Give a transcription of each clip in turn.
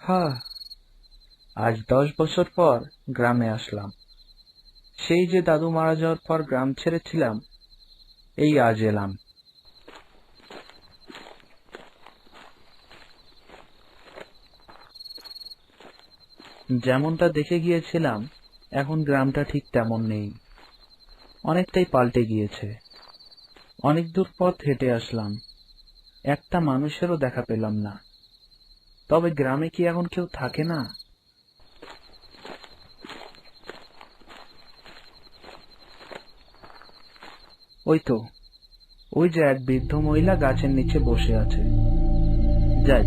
হ্যাঁ, আজ 10 বছর পর গ্রামে আসলাম। সেই যে দাদু মারা যাওয়ার পর গ্রাম ছেড়েছিলাম, এই আজ এলাম। যেমনটা দেখে গিয়েছিলাম, এখন গ্রামটা ঠিক তেমন নেই। অনেকটাই পাল্টে গিয়েছে। অনেক দূর পথ হেঁটে আসলাম, একটা মানুষেরও দেখা পেলাম না। তবে গ্রামে কি এখন কেউ থাকে না? ওই তো, ওই যে এক বৃদ্ধ মহিলা গাছের নিচে বসে আছে। যাই,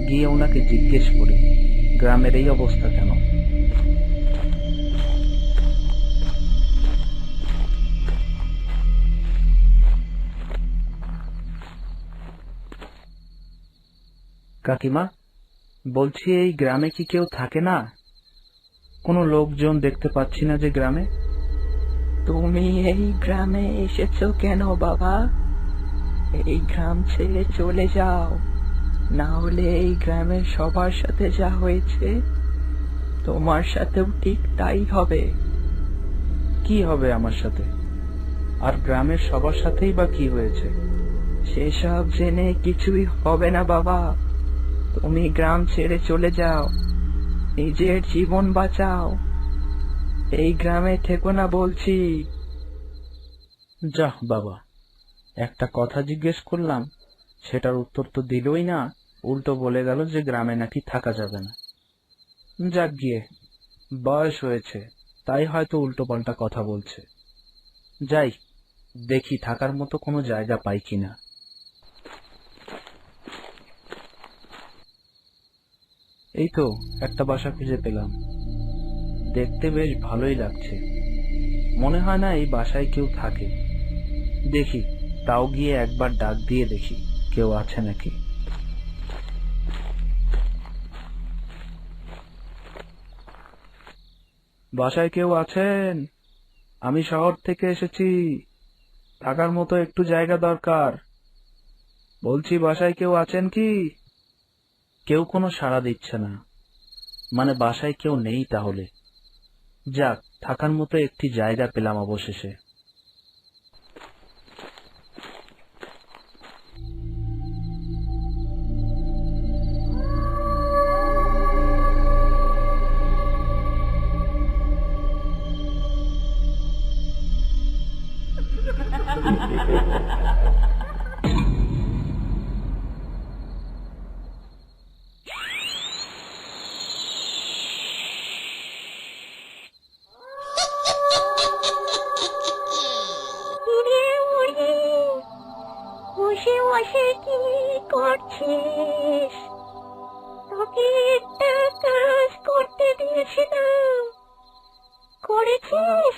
গিয়ে ওনাকে জিজ্ঞেস করি গ্রামের এই অবস্থা কেন। কাকিমা, বলছি এই গ্রামে কি কেউ থাকে না? কোনো লোকজন দেখতে পাচ্ছি না যে গ্রামে। তুমি এই গ্রামে এসেছো কেন বাবা? এই গ্রাম ছেড়ে চলে যাও, না হলে এই গ্রামের সবার সাথে যা হয়েছে তোমার সাথেও ঠিক তাই হবে। কি হবে আমার সাথে? আর গ্রামের সবার সাথেই বা কি হয়েছে? সেসব জেনে কিছুই হবে না বাবা। তুমি গ্রাম ছেড়ে চলে যাও, নিজের জীবন বাঁচাও। এই গ্রামে থেকো না বলছি। যাহ বাবা, একটা কথা জিজ্ঞেস করলাম, সেটার উত্তর তো দিলই না, উল্টো বলে গেল যে গ্রামে নাকি থাকা যাবে না। যাক গিয়ে, বয়স হয়েছে, তাই হয়তো উল্টো পাল্টা কথা বলছে। যাই, দেখি থাকার মতো কোনো জায়গা পাই কিনা। এই তো একটা বাসা খুঁজে পেলাম। দেখতে বেশ ভালোই লাগছে। মনে হয় না এই বাসায় কেউ থাকে। দেখি, তাও গিয়ে একবার ডাক দিয়ে দেখি কেউ আছে নাকি। বাসায় কেউ আছেন? আমি শহর থেকে এসেছি, থাকার মতো একটু জায়গা দরকার। বলছি, বাসায় কেউ আছেন কি? কেউ কোনো সাড়া দিচ্ছে না, মানে বাসায় কেউ নেই তাহলে। যাক, থাকার মতো একটি জায়গা পেলাম অবশেষে। কিরে মুড়ি, বসে বসে কি করছিস? তোকে একটা কাজ করতে দিয়েছিলাম, করেছিস?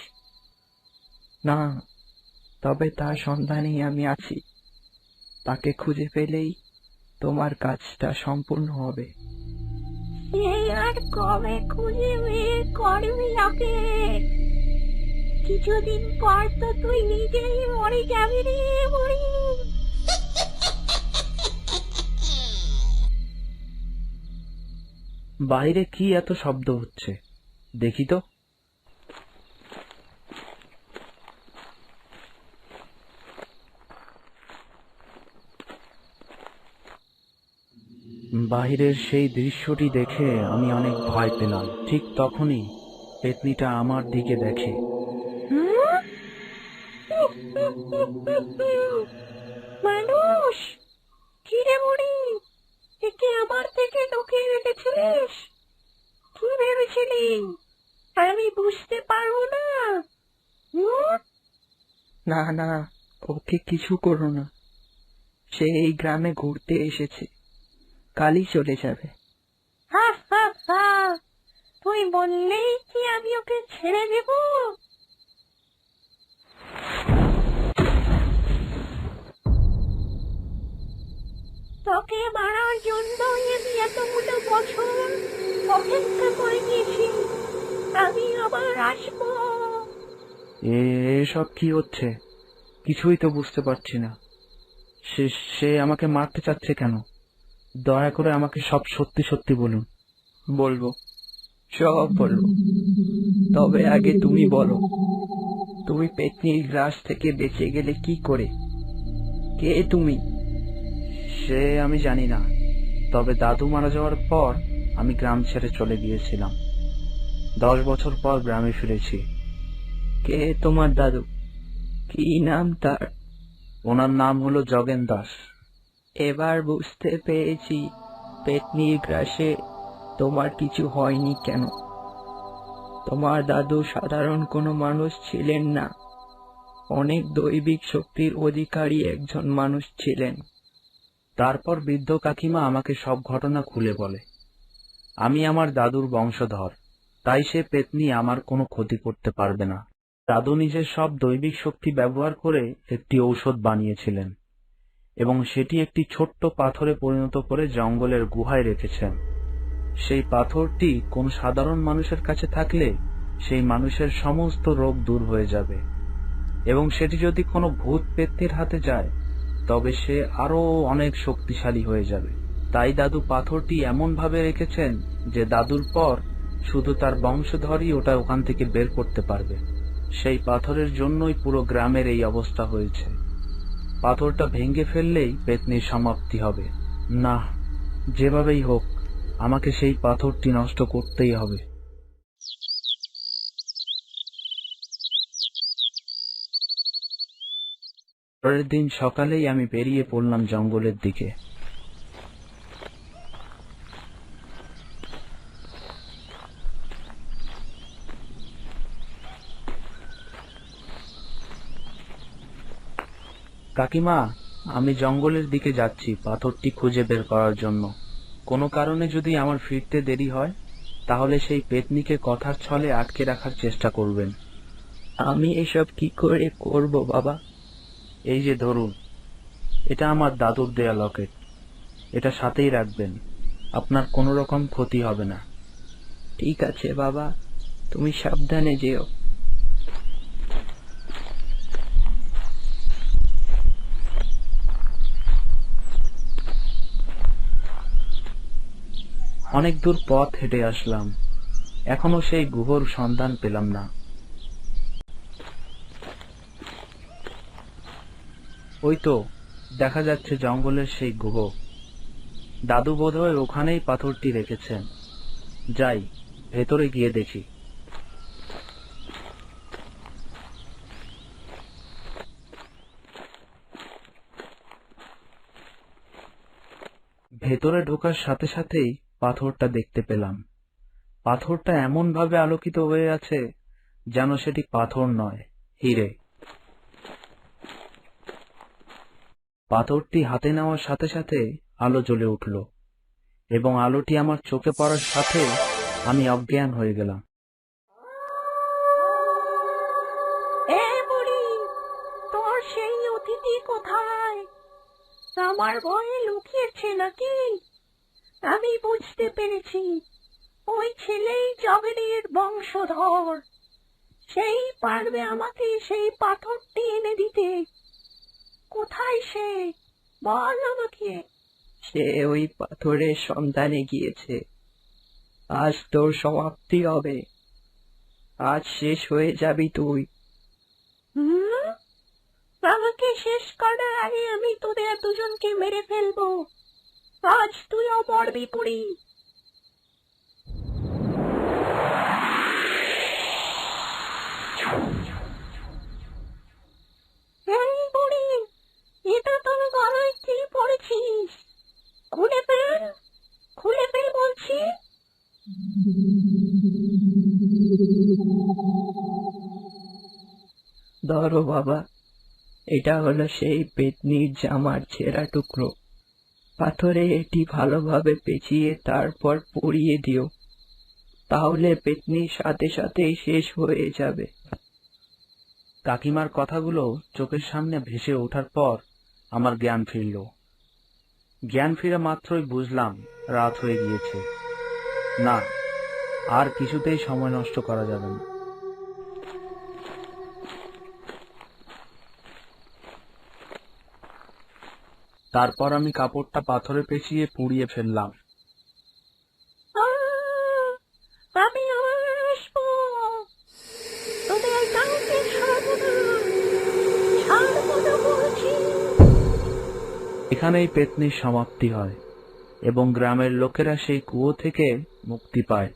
না, তবে তার সন্ধানেই আমি আছি। তাকে খুঁজে পেলেই তোমার কাজটা সম্পূর্ণ হবে। সে আর কবে খুঁজে বের করবি ওকে? কিছুদিন পর তো তুই নিজেই মরে যাবি রে মুড়ি। বাইরে কি এত শব্দ হচ্ছে, দেখি তো। বাহিরের সেই দৃশ্যটি দেখে আমি অনেক ভয় পেলাম। ঠিক তখনই পেতনিটা আমার দিকে দেখে। হুম? মানুষ? কিরে মুড়ি, একে আমার থেকে লুকিয়ে রেখেছিলিস? কি ভেবেছিলি আমি বুঝতে পারবো না? হুম? না না, ওকে কিছু করো না। সে এই গ্রামে ঘুরতে এসেছে, কালই চলে যাবে। হা হা হা, তুই বললেই কি আমি ওকে ছেড়ে দেব? তোকে মারার জন্যই আমি এতগুলো বছর অপেক্ষা করে গেছি। আমি আবার আসবো। এসব কি হচ্ছে? কিছুই তো বুঝতে পারছি না। সে সে আমাকে মারতে চাচ্ছে কেন? দয়া করে আমাকে সব সত্যি সত্যি বলুন। বলবো, সব বলবো। তবে আগে তুমি বলো, তুমি পেতনির গ্রাস থেকে বেঁচে গেলে কি করে? কে তুমি? সে আমি জানি না, তবে দাদু মারা যাওয়ার পর আমি গ্রাম ছেড়ে চলে গিয়েছিলাম। 10 বছর পর গ্রামে ফিরেছি। কে তোমার দাদু? কি নাম তার? ওনার নাম হলো জগেন দাস। এবার বুঝতে পেরেছি পেতনির গ্রাসে তোমার কিছু হয়নি কেন। তোমার দাদু সাধারণ কোনো মানুষ ছিলেন না, অনেক দৈবিক শক্তির অধিকারী একজন মানুষ ছিলেন। তারপর বৃদ্ধ কাকিমা আমাকে সব ঘটনা খুলে বলে। আমি আমার দাদুর বংশধর, তাই সে পেতনি আমার কোনো ক্ষতি করতে পারবে না। দাদু নিজের সব দৈবিক শক্তি ব্যবহার করে একটি ঔষধ বানিয়েছিলেন এবং সেটি একটি ছোট্ট পাথরে পরিণত করে জঙ্গলের গুহায় রেখেছেন। সেই পাথরটি কোন সাধারণ মানুষের কাছে থাকলে সেই মানুষের সমস্ত রোগ দূর হয়ে যাবে, এবং সেটি যদি কোনো ভূত পেত্নির হাতে যায় তবে সে আরো অনেক শক্তিশালী হয়ে যাবে। তাই দাদু পাথরটি এমন ভাবে রেখেছেন যে দাদুর পর শুধু তার বংশধরই ওটা ওখান থেকে বের করতে পারবে। সেই পাথরের জন্যই পুরো গ্রামের এই অবস্থা হয়েছে। পাথরটা ভেঙে ফেললেই পেতনির সমাপ্তি হবে। না, যেভাবেই হোক আমাকে সেই পাথরটি নষ্ট করতেই হবে। পরের দিন সকালেই আমি বেরিয়ে পড়লাম জঙ্গলের দিকে। কাকিমা, আমি জঙ্গলের দিকে যাচ্ছি পাথরটি খুঁজে বের করার জন্য। কোনো কারণে যদি আমার ফিরতে দেরি হয় তাহলে সেই পেতনিকে কথার ছলে আটকে রাখার চেষ্টা করবেন। আমি এসব কি করে করব বাবা? এই যে ধরুন, এটা আমার দাদুর দেয়া লকেট, এটা সাথেই রাখবেন, আপনার কোনো রকম ক্ষতি হবে না। ঠিক আছে বাবা, তুমি সাবধানে যেও। অনেক দূর পথ হেঁটে আসলাম, এখনো সেই গুহর সন্ধান পেলাম না। ওই তো দেখা যাচ্ছে জঙ্গলের সেই গুহ। দাদু বোধহয় ওখানেই পাথরটি রেখেছেন। যাই, ভেতরে গিয়ে দেখি। ভেতরে ঢোকার সাথে সাথেই পাথরটা দেখতে পেলাম। পাথরটা এমন ভাবে আলোকিত হয়ে আছে যেন সেটি পাথর নয়, হিরে। পাথরটি হাতে নেওয়ার সাথে সাথে আলো জ্বলে উঠল এবং আলোটি আমার চোখে পড়ার সাথে আমি অজ্ঞান হয়ে গেলাম। এ বুড়ি, তোর সেই অতিথি কোথায়? আমার ভয়ে লুকিয়েছে নাকি? আমি বুঝতে পেরেছি, ওই ছেলেই জগেনের বংশধর। সেই পারবে আমাকে সেই পাথরটি এনে দিতে। কোথায় সে? বল আমাকে। সে ওই পাথরের সন্ধানে গিয়েছে। আজ তোর সমাপ্তি হবে, আজ শেষ হয়ে যাবি তুই। হুম? আমাকে শেষ করার আগে আমি তোদের দুজনকে মেরে ফেলবো। আজ তুইও মরবি বুড়ি। এই বুড়ি, এটা তোর গলায় কি পড়েছিস? খুলে ফেল, খুলে ফেল বলছি। ধরো বাবা, এটা হলো সেই পেতনির জামার ছেঁড়া টুকরো। পাথরে এটি ভালোভাবে পেঁচিয়ে তারপর পুড়িয়ে দিও, তাহলে পেতনির সাথে সাথেই শেষ হয়ে যাবে। কাকিমার কথাগুলো চোখের সামনে ভেসে ওঠার পর আমার জ্ঞান ফিরল। জ্ঞান ফিরে মাত্রই বুঝলাম রাত হয়ে গিয়েছে। না, আর কিছুতেই সময় নষ্ট করা যাবে না। তারপর আমি কাপড়টা পাথরে পেঁচিয়ে পুড়িয়ে ফেললাম। এখানেই পেত্নির সমাপ্তি হয় এবং গ্রামের লোকেরা সেই কুয়ো থেকে মুক্তি পায়।